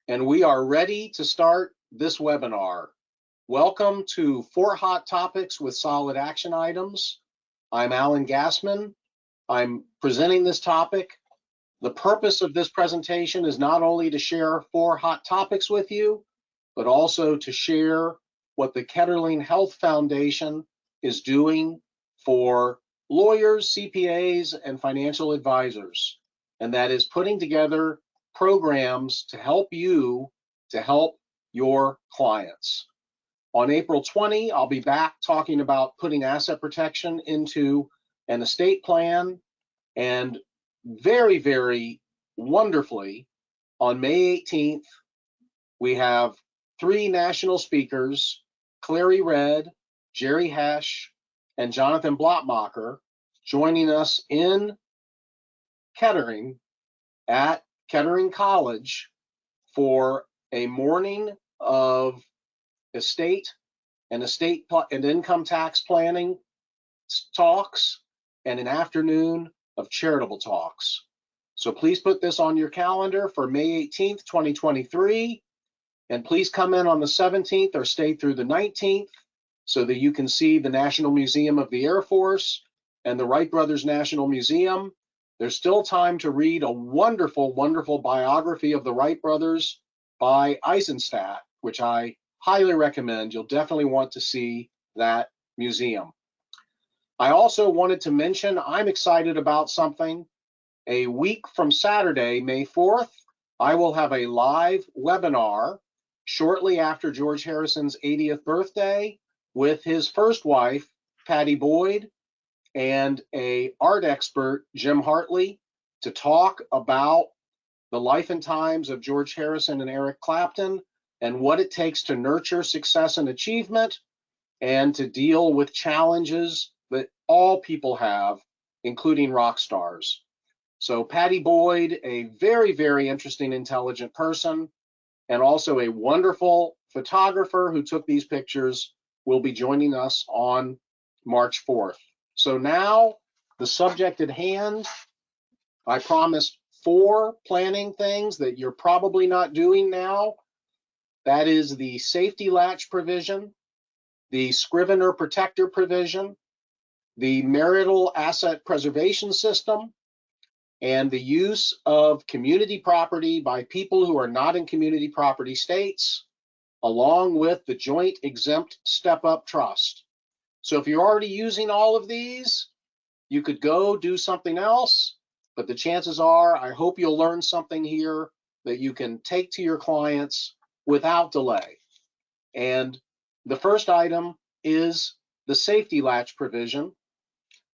and we are ready to start this webinar. Welcome to 4 Hot Topics with Solid Action Items. I'm Alan Gassman. I'm presenting this topic. The purpose of this presentation is not only to share 4 hot topics with you, but also to share what the Kettering Health Foundation is doing for lawyers, CPAs, and financial advisors. And that is putting together programs to help you to help your clients. On April 20, I'll be back talking about putting asset protection into an estate plan. And very, very wonderfully, on May 18th, we have 3 national speakers, Clary Red, Jerry Hesch, and Jonathan Blotmacher, joining us in Kettering at Kettering College for a morning of estate and income tax planning talks and an afternoon of charitable talks. So please put this on your calendar for May 18th, 2023, and please come in on the 17th or stay through the 19th so that you can see the National Museum of the Air Force and the Wright Brothers National Museum. There's still time to read a wonderful, wonderful biography of the Wright brothers by Eisenstadt, which I highly recommend. You'll definitely want to see that museum. I also wanted to mention I'm excited about something. A week from Saturday, May 4th, I will have a live webinar shortly after George Harrison's 80th birthday with his first wife, Patty Boyd, and an art expert, Jim Hartley, to talk about the life and times of George Harrison and Eric Clapton and what it takes to nurture success and achievement and to deal with challenges that all people have, including rock stars. So Patty Boyd, a very, very interesting, intelligent person, and also a wonderful photographer who took these pictures, will be joining us on March 4th. So now, the subject at hand, I promised 4 planning things that you're probably not doing now. That is the safety latch provision, the Scrivener protector provision, the marital asset preservation system, and the use of community property by people who are not in community property states, along with the joint exempt step-up trust. So if you're already using all of these, you could go do something else, but the chances are, I hope you'll learn something here that you can take to your clients without delay. And the first item is the safety latch provision.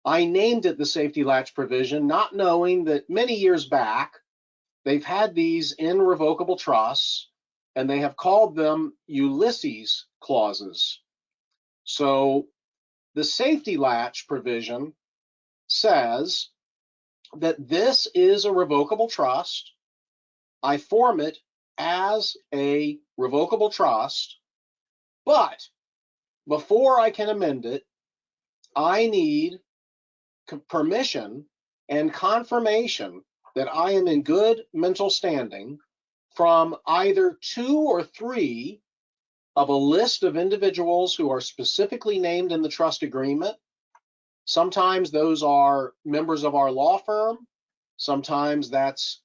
I named it the safety latch provision, not knowing that many years back, they've had these in revocable trusts, and they have called them Ulysses clauses. So the safety latch provision says that this is a revocable trust. I form it as a revocable trust, but before I can amend it, I need permission and confirmation that I am in good mental standing from either 2 or 3 of a list of individuals who are specifically named in the trust agreement. Sometimes those are members of our law firm. Sometimes that's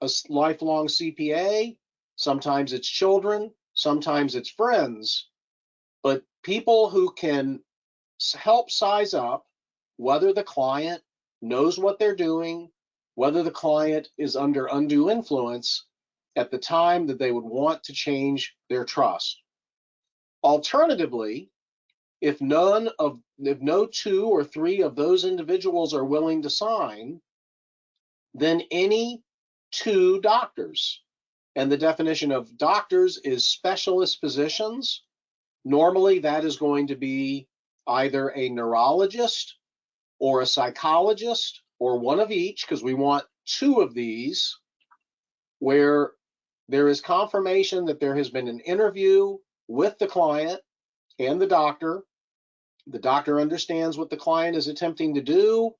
a lifelong CPA. Sometimes it's children. Sometimes it's friends. But people who can help size up whether the client knows what they're doing, whether the client is under undue influence at the time that they would want to change their trust. Alternatively, if no 2 or 3 of those individuals are willing to sign, then any 2 doctors. And the definition of doctors is specialist physicians. Normally, that is going to be either a neurologist or a psychologist or one of each, because we want 2 of these, where there is confirmation that there has been an interview with the client and the doctor. The doctor understands what the client is attempting to do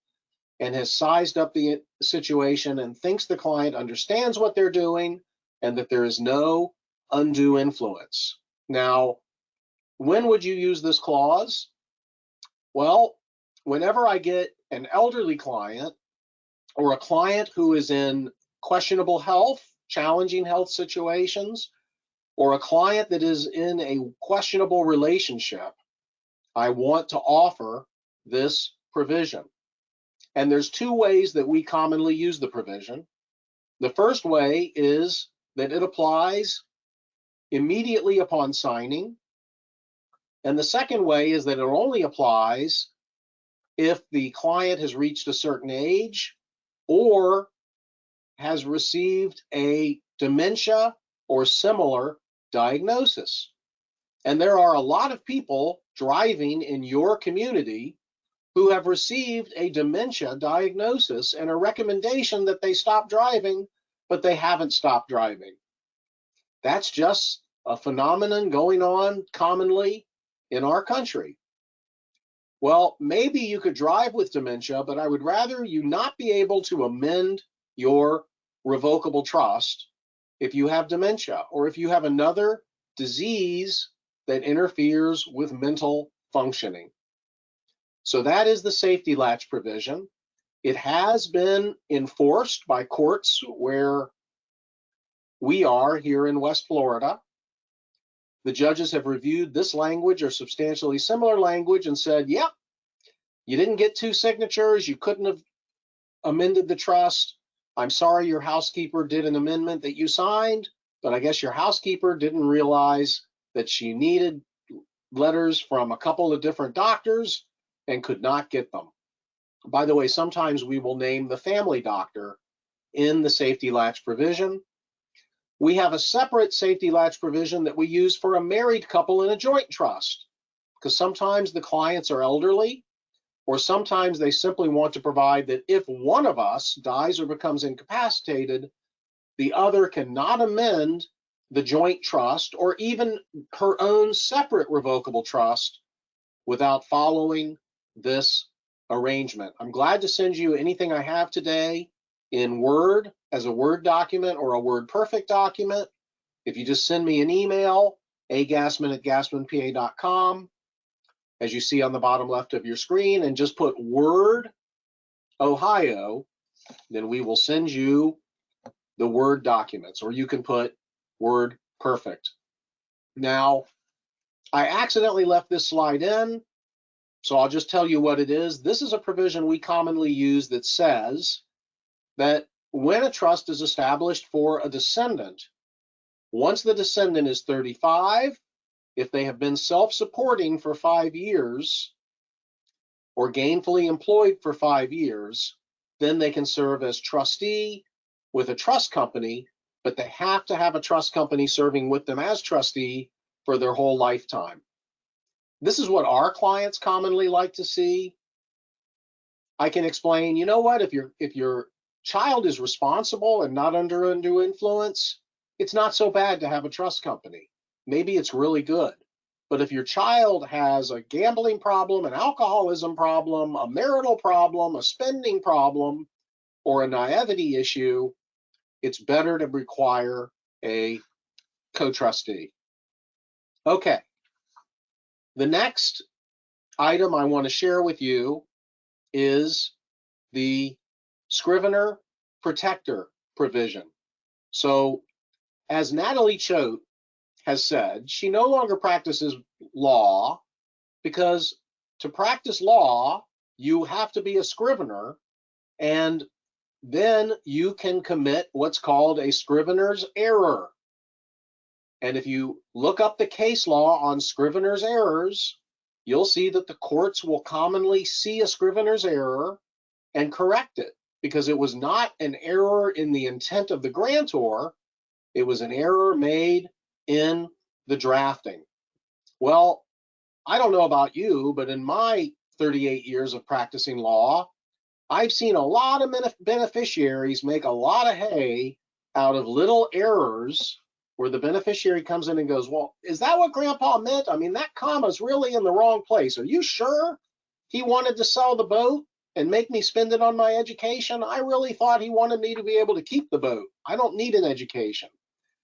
and has sized up the situation and thinks the client understands what they're doing, and that there is no undue influence. Now, when would you use this clause? Well, whenever I get an elderly client or a client who is in questionable health, challenging health situations, or a client that is in a questionable relationship, I want to offer this provision. And there's two ways that we commonly use the provision. The first way is that it applies immediately upon signing. And the second way is that it only applies if the client has reached a certain age or has received a dementia or similar diagnosis. And there are a lot of people driving in your community who have received a dementia diagnosis and a recommendation that they stop driving, but they haven't stopped driving. That's just a phenomenon going on commonly in our country. Well, maybe you could drive with dementia, but I would rather you not be able to amend your revocable trust if you have dementia or if you have another disease that interferes with mental functioning. So that is the safety latch provision. It has been enforced by courts where we are here in West Florida. The judges have reviewed this language or substantially similar language and said, yep, you didn't get 2 signatures, you couldn't have amended the trust. I'm sorry your housekeeper did an amendment that you signed, but I guess your housekeeper didn't realize that she needed letters from a couple of different doctors and could not get them. By the way, sometimes we will name the family doctor in the safety latch provision. We have a separate safety latch provision that we use for a married couple in a joint trust, because sometimes the clients are elderly, or sometimes they simply want to provide that if one of us dies or becomes incapacitated, the other cannot amend the joint trust or even her own separate revocable trust without following this arrangement. I'm glad to send you anything I have today in Word as a Word document or a WordPerfect document. If you just send me an email, agassman@gassmanpa.com, as you see on the bottom left of your screen, and just put Word Ohio, then we will send you the Word documents, or you can put Word Perfect. Now, I accidentally left this slide in, so I'll just tell you what it is. This is a provision we commonly use that says that when a trust is established for a descendant, once the descendant is 35, if they have been self-supporting for 5 years or gainfully employed for 5 years, then they can serve as trustee with a trust company, but they have to have a trust company serving with them as trustee for their whole lifetime. This is what our clients commonly like to see. I can explain, you know what, if your child is responsible and not under undue influence, it's not so bad to have a trust company. Maybe it's really good. But if your child has a gambling problem, an alcoholism problem, a marital problem, a spending problem, or a naivety issue, it's better to require a co-trustee. Okay. The next item I want to share with you is the Scrivener protector provision. So, as Natalie Choate has said, she no longer practices law because to practice law, you have to be a scrivener, and then you can commit what's called a scrivener's error. And if you look up the case law on scrivener's errors, you'll see that the courts will commonly see a scrivener's error and correct it, because it was not an error in the intent of the grantor, it was an error made in the drafting. Well, I don't know about you, but in my 38 years of practicing law, I've seen a lot of beneficiaries make a lot of hay out of little errors where the beneficiary comes in and goes, well, is that what Grandpa meant? I mean, that comma's really in the wrong place. Are you sure he wanted to sell the boat and make me spend it on my education? I really thought he wanted me to be able to keep the boat. I don't need an education.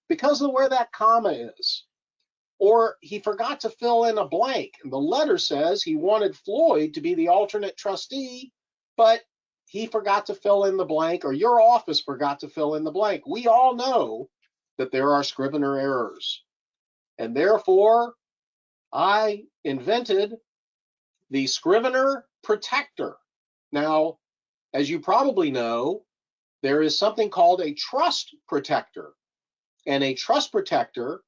because of where that comma is. Or he forgot to fill in a blank. And the letter says he wanted Floyd to be the alternate trustee, but he forgot to fill in the blank, or your office forgot to fill in the blank. We all know that there are Scrivener errors. And therefore, I invented the Scrivener Protector. Now, as you probably know, there is something called a trust protector. And a trust protector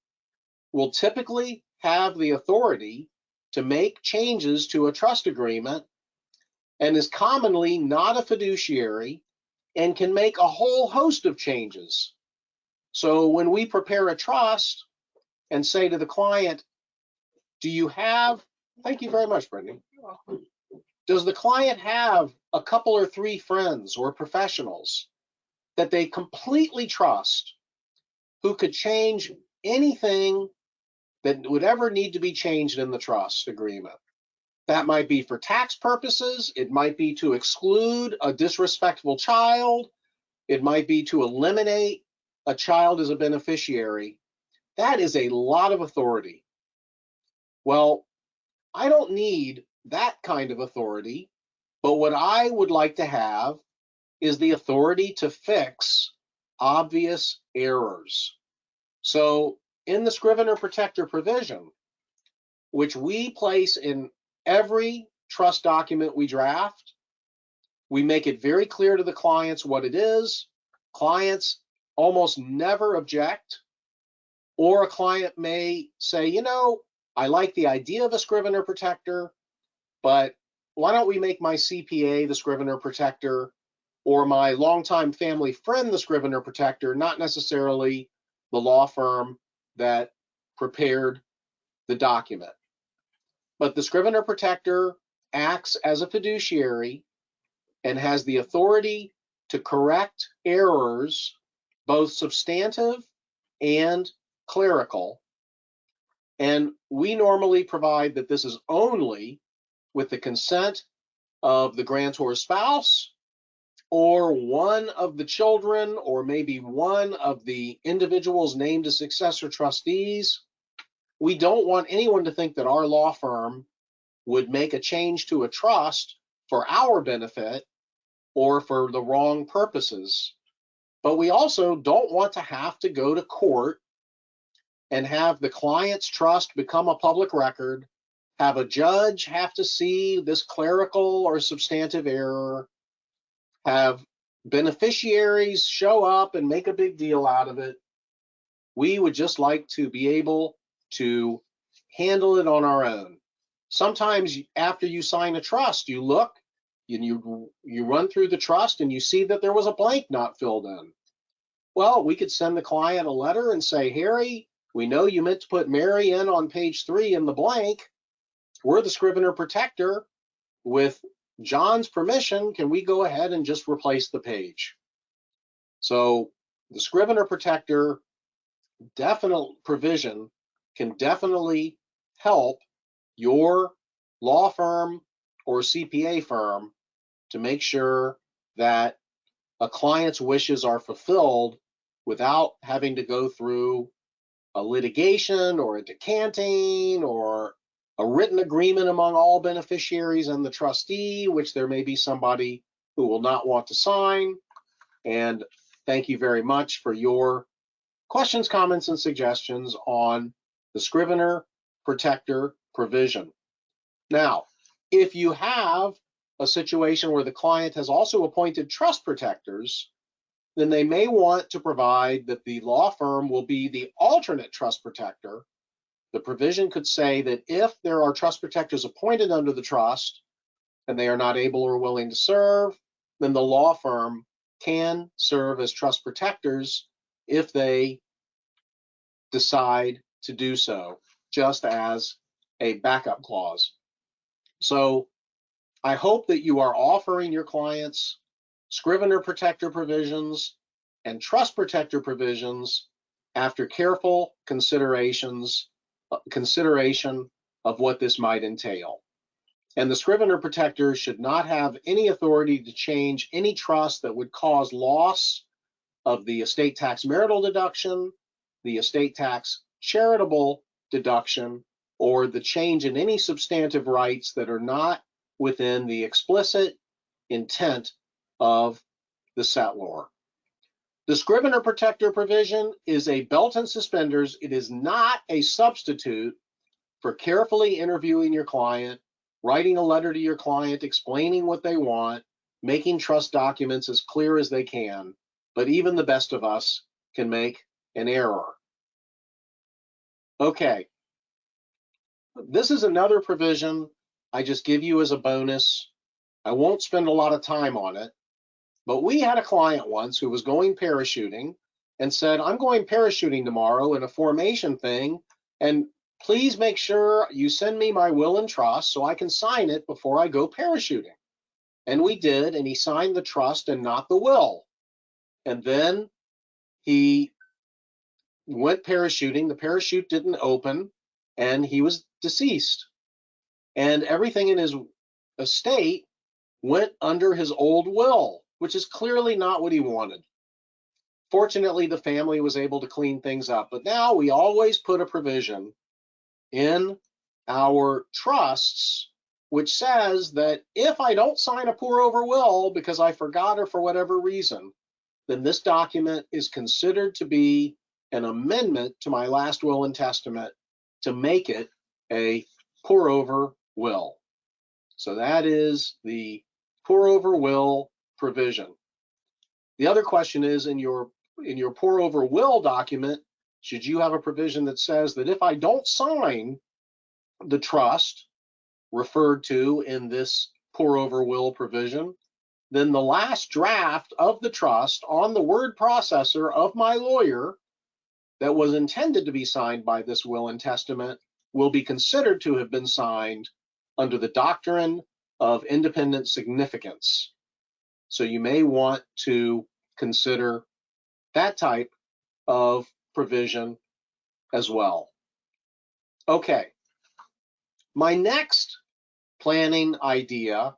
will typically have the authority to make changes to a trust agreement and is commonly not a fiduciary and can make a whole host of changes. So when we prepare a trust and say to the client, do you have, thank you very much, Brittany. Does the client have a couple or three friends or professionals that they completely trust who could change anything that would ever need to be changed in the trust agreement? That might be for tax purposes. It might be to exclude a disrespectful child. It might be to eliminate a child as a beneficiary. That is a lot of authority. Well, I don't need that kind of authority, but what I would like to have is the authority to fix obvious errors. So in the Scrivener Protector provision, which we place in every trust document we draft, we make it very clear to the clients what it is. Clients almost never object, or a client may say, you know, I like the idea of a Scrivener Protector, but why don't we make my CPA the Scrivener Protector, or my longtime family friend the Scrivener Protector, not necessarily the law firm that prepared the document. But the Scrivener Protector acts as a fiduciary and has the authority to correct errors, both substantive and clerical. And we normally provide that this is only with the consent of the grantor's spouse, or one of the children, or maybe one of the individuals named as successor trustees. We don't want anyone to think that our law firm would make a change to a trust for our benefit or for the wrong purposes. But we also don't want to have to go to court and have the client's trust become a public record, have a judge have to see this clerical or substantive error, have beneficiaries show up and make a big deal out of it. We would just like to be able to handle it on our own. Sometimes after you sign a trust, you look and you run through the trust and you see that there was a blank not filled in. Well, we could send the client a letter and say, Harry, we know you meant to put Mary in on page 3 in the blank. We're the Scrivener Protector. With John's permission, can we go ahead and just replace the page? So the Scrivener Protector definite provision can definitely help your law firm or CPA firm to make sure that a client's wishes are fulfilled without having to go through a litigation or a decanting or a written agreement among all beneficiaries and the trustee, which there may be somebody who will not want to sign. And thank you very much for your questions, comments, and suggestions on the Scrivener Protector provision. Now, if you have a situation where the client has also appointed trust protectors, then they may want to provide that the law firm will be the alternate trust protector. The provision could say that if there are trust protectors appointed under the trust and they are not able or willing to serve, then the law firm can serve as trust protectors if they decide to do so, just as a backup clause. So I hope that you are offering your clients Scrivener Protector provisions and trust protector provisions after careful consideration of what this might entail. And the Scrivener Protector should not have any authority to change any trust that would cause loss of the estate tax marital deduction, the estate tax charitable deduction or the change in any substantive rights that are not within the explicit intent of the settlor. The Scrivener protector provision is a belt and suspenders. It is not a substitute for carefully interviewing your client, writing a letter to your client explaining what they want, making trust documents as clear as they can. But even the best of us can make an error. Okay, this is another provision I just give you as a bonus. I won't spend a lot of time on it, but we had a client once who was going parachuting and said, I'm going parachuting tomorrow in a formation thing, and please make sure you send me my will and trust so I can sign it before I go parachuting. And we did, and he signed the trust and not the will. And then he went parachuting, the parachute didn't open, and he was deceased. And everything in his estate went under his old will, which is clearly not what he wanted. Fortunately, the family was able to clean things up, but now we always put a provision in our trusts which says that if I don't sign a pour over will because I forgot or for whatever reason, then this document is considered to be an amendment to my last will and testament to make it a pour over will. So that is the pour over will provision. The other question is, in your pour over will document, should you have a provision that says that if I don't sign the trust referred to in this pour over will provision, then the last draft of the trust on the word processor of my lawyer that was intended to be signed by this will and testament will be considered to have been signed under the doctrine of independent significance. So you may want to consider that type of provision as well. Okay, my next planning idea,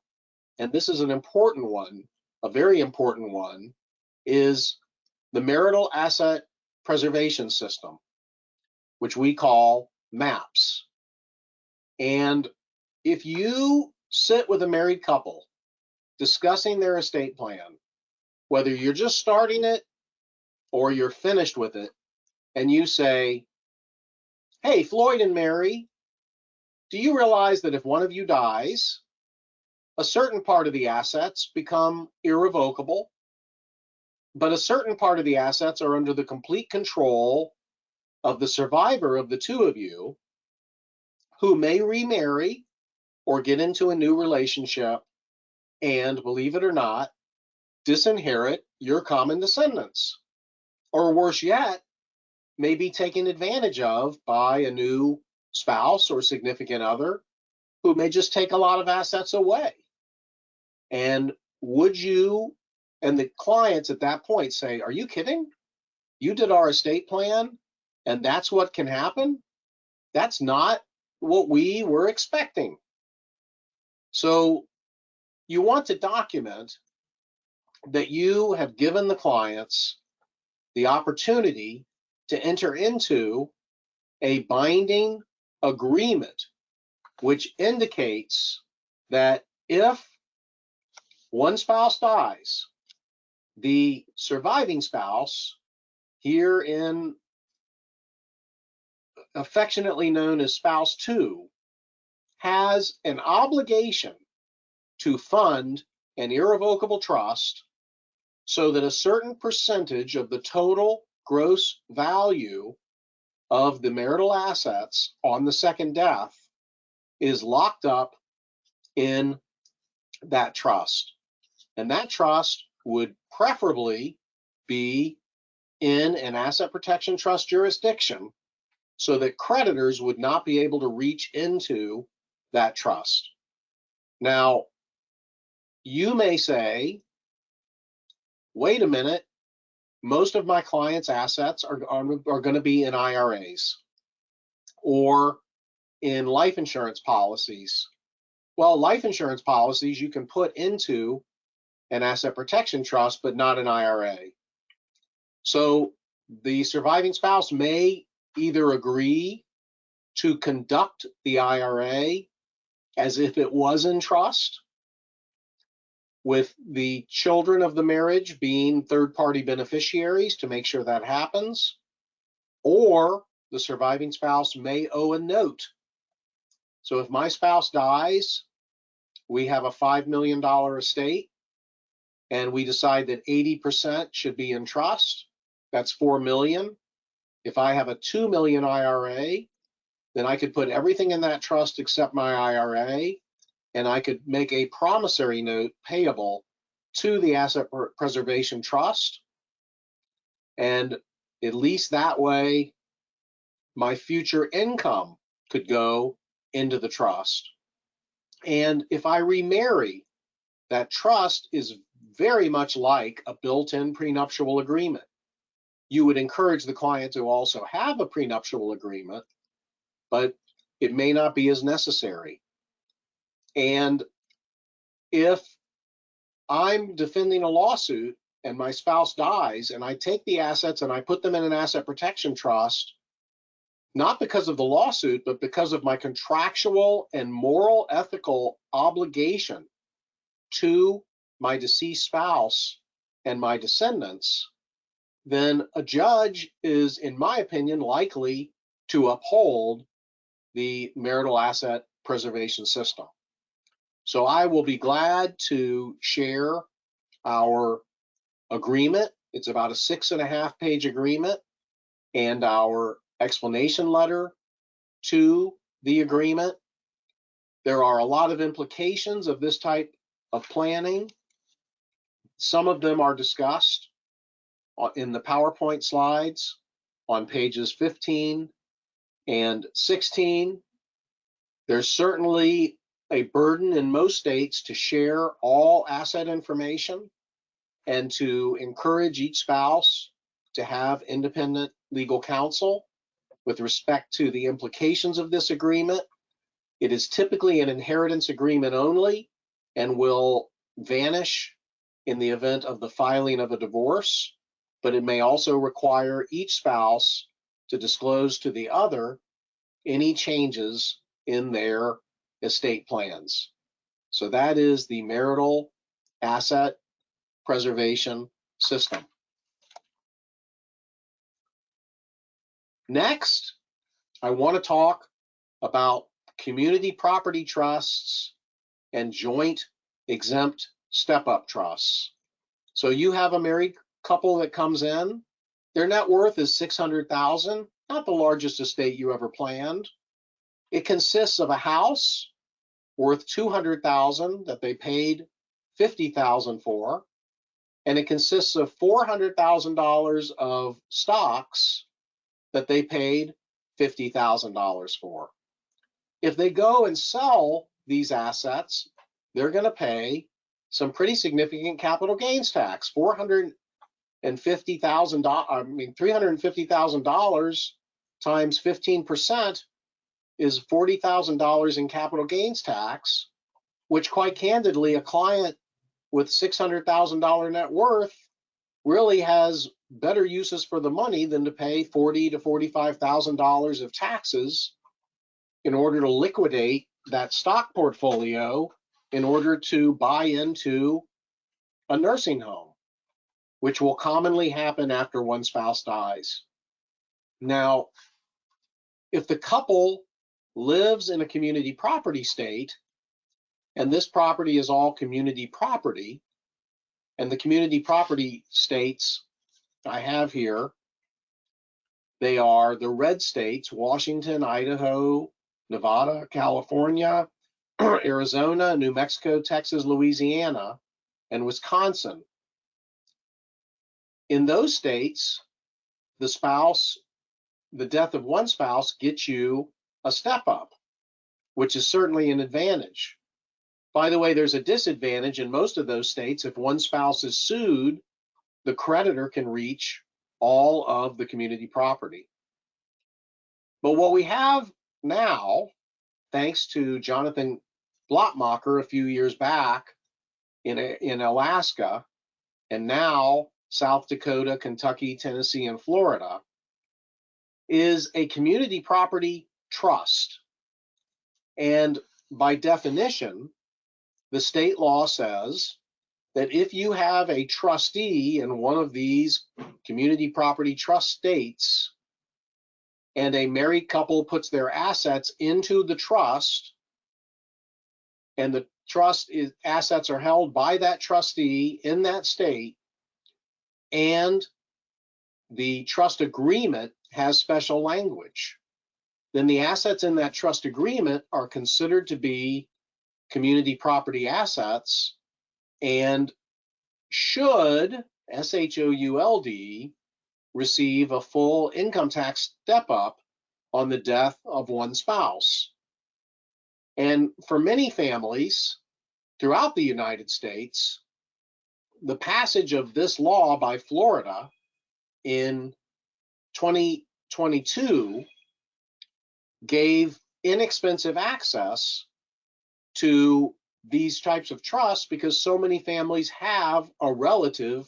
and this is an important one, a very important one, is the marital asset preservation system, which we call MAPS. And if you sit with a married couple discussing their estate plan, whether you're just starting it or you're finished with it, and you say, hey, Floyd and Mary, do you realize that if one of you dies, a certain part of the assets become irrevocable, but a certain part of the assets are under the complete control of the survivor of the two of you, who may remarry or get into a new relationship and, believe it or not, disinherit your common descendants, or worse yet, may be taken advantage of by a new spouse or significant other who may just take a lot of assets away. And would you and the clients at that point say, are you kidding? You did our estate plan and that's what can happen? That's not what we were expecting. So you want to document that you have given the clients the opportunity to enter into a binding agreement, which indicates that if one spouse dies, the surviving spouse, here in affectionately known as spouse 2, has an obligation to fund an irrevocable trust so that a certain percentage of the total gross value of the marital assets on the second death is locked up in that trust. And that trust would preferably be in an asset protection trust jurisdiction so that creditors would not be able to reach into that trust. Now, you may say, wait a minute, most of my clients' assets are going to be in IRAs or in life insurance policies. Well, life insurance policies you can put into an asset protection trust, but not an IRA. So the surviving spouse may either agree to conduct the IRA as if it was in trust, with the children of the marriage being third-party beneficiaries to make sure that happens, or the surviving spouse may owe a note. So if my spouse dies, we have a $5 million estate, and we decide that 80% should be in trust. That's $4 million. If I have a $2 million IRA, then I could put everything in that trust except my IRA, and I could make a promissory note payable to the Asset Preservation Trust. And at least that way, my future income could go into the trust. And if I remarry, that trust is very much like a built-in prenuptial agreement. You would encourage the client to also have a prenuptial agreement, but it may not be as necessary. And if I'm defending a lawsuit and my spouse dies and I take the assets and I put them in an asset protection trust, not because of the lawsuit, but because of my contractual and moral ethical obligation to my deceased spouse and my descendants, then a judge is, in my opinion, likely to uphold the marital asset preservation system. So I will be glad to share our agreement. It's about a 6.5-page agreement, and our explanation letter to the agreement. There are a lot of implications of this type of planning. Some of them are discussed in the PowerPoint slides on pages 15 and 16. There's certainly a burden in most states to share all asset information and to encourage each spouse to have independent legal counsel with respect to the implications of this agreement. It is typically an inheritance agreement only and will vanish in the event of the filing of a divorce, but it may also require each spouse to disclose to the other any changes in their estate plans. So that is the marital asset preservation system. Next, I want to talk about community property trusts and joint exempt step-up trusts. So you have a married couple that comes in, their net worth is $600,000, not the largest estate you ever planned. It consists of a house worth $200,000 that they paid $50,000 for, and it consists of $400,000 of stocks that they paid $50,000 for. If they go and sell these assets, they're going to pay some pretty significant capital gains tax. $350,000 times 15% is $40,000 in capital gains tax, which quite candidly, a client with $600,000 net worth really has better uses for the money than to pay $40,000 to $45,000 of taxes in order to liquidate that stock portfolio in order to buy into a nursing home, which will commonly happen after one spouse dies. Now, if the couple lives in a community property state, and this property is all community property, and the community property states I have here, they are the red states: Washington, Idaho, Nevada, California, Arizona, New Mexico, Texas, Louisiana, and Wisconsin. In those states, the death of one spouse gets you a step up, which is certainly an advantage. By the way, there's a disadvantage in most of those states. If one spouse is sued, the creditor can reach all of the community property. But what we have now, thanks to Jonathan Blottmacher a few years back in Alaska, and now South Dakota, Kentucky, Tennessee, and Florida, is a community property trust. And by definition, the state law says that if you have a trustee in one of these community property trust states, and a married couple puts their assets into the trust, and the assets are held by that trustee in that state, and the trust agreement has special language, then the assets in that trust agreement are considered to be community property assets and should, SHOULD, receive a full income tax step-up on the death of one spouse. And for many families throughout the United States, the passage of this law by Florida in 2022 gave inexpensive access to these types of trusts because so many families have a relative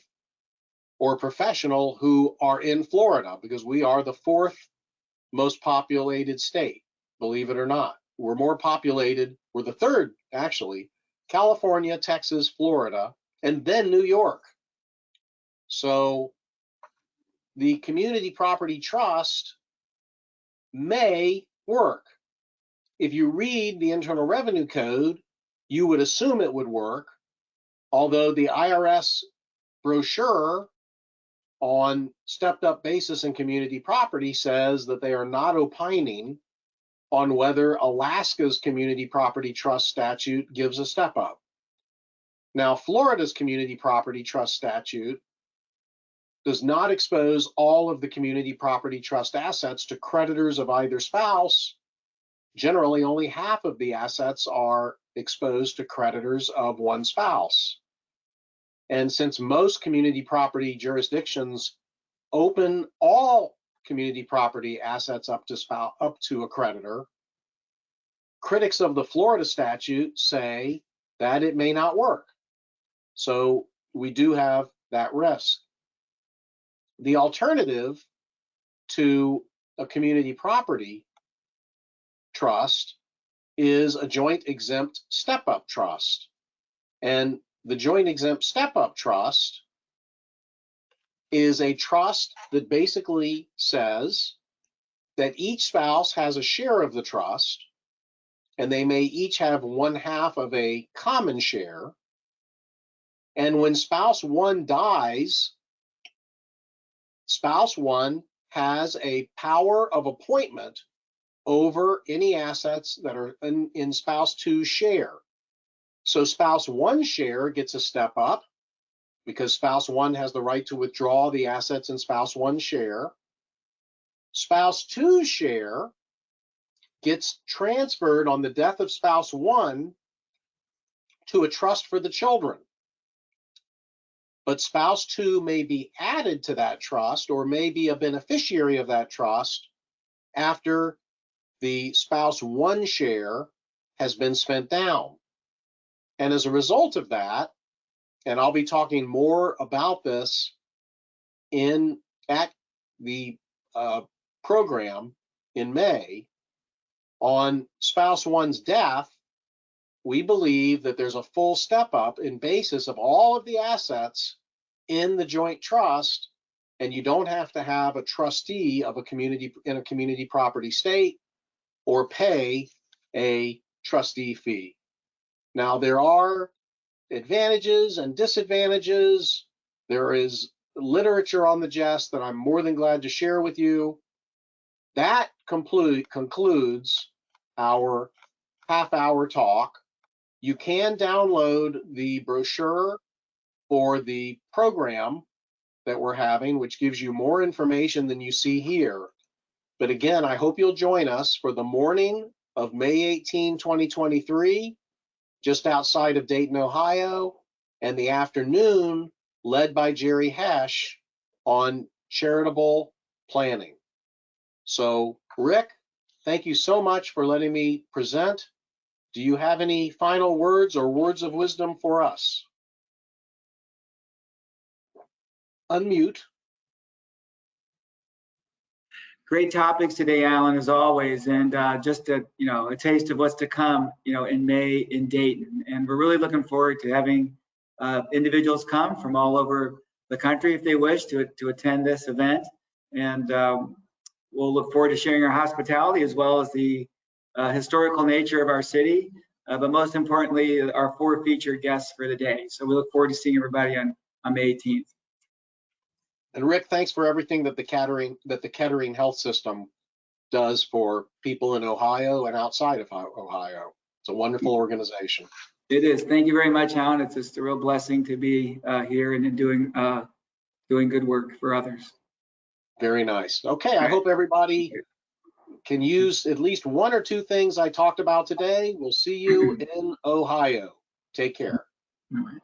or professional who are in Florida, because we are the fourth most populated state, believe it or not. We're more populated, we're the third actually, California, Texas, Florida, and then New York. So the community property trust may work. If you read the Internal Revenue Code, you would assume it would work, although the IRS brochure on stepped up basis in community property says that they are not opining on whether Alaska's community property trust statute gives a step up. Now, Florida's community property trust statute does not expose all of the community property trust assets to creditors of either spouse. Generally, only half of the assets are exposed to creditors of one spouse. And since most community property jurisdictions open all community property assets up to a creditor, critics of the Florida statute say that it may not work. So we do have that risk. The alternative to a community property trust is a joint exempt step-up trust. And the joint exempt step-up trust is a trust that basically says that each spouse has a share of the trust, and they may each have 1/2 of a common share. And when spouse one dies, spouse one has a power of appointment over any assets that are in spouse two's share. So spouse one's share gets a step up because spouse one has the right to withdraw the assets in spouse one's share. Spouse two's share gets transferred on the death of spouse one to a trust for the children. But spouse two may be added to that trust or may be a beneficiary of that trust after the spouse one share has been spent down. And as a result of that, and I'll be talking more about this at the program in May, on spouse one's death, we believe that there's a full step up in basis of all of the assets in the joint trust, and you don't have to have a trustee of a community property state or pay a trustee fee. Now, there are advantages and disadvantages. There is literature on the jest that I'm more than glad to share with you. That concludes our half-hour talk. You can download the brochure for the program that we're having, which gives you more information than you see here. But again, I hope you'll join us for the morning of May 18, 2023, just outside of Dayton, Ohio, and the afternoon led by Jerry Hesh on charitable planning. So, Rick, thank you so much for letting me present. Do you have any final words or words of wisdom for us? unmute. Great topics today, Alan, as always, and just a taste of what's to come, in May in Dayton. And we're really looking forward to having individuals come from all over the country, if they wish, to attend this event. And we'll look forward to sharing our hospitality as well as the historical nature of our city, but most importantly, our 4 featured guests for the day. So we look forward to seeing everybody on May 18th. And Rick, thanks for everything that the Kettering Health System does for people in Ohio and outside of Ohio. It's a wonderful organization. It is. Thank you very much, Alan. It's just a real blessing to be here and doing good work for others. Very nice. Okay, I hope everybody can use at least 1 or 2 things I talked about today. We'll see you in Ohio. Take care. All right.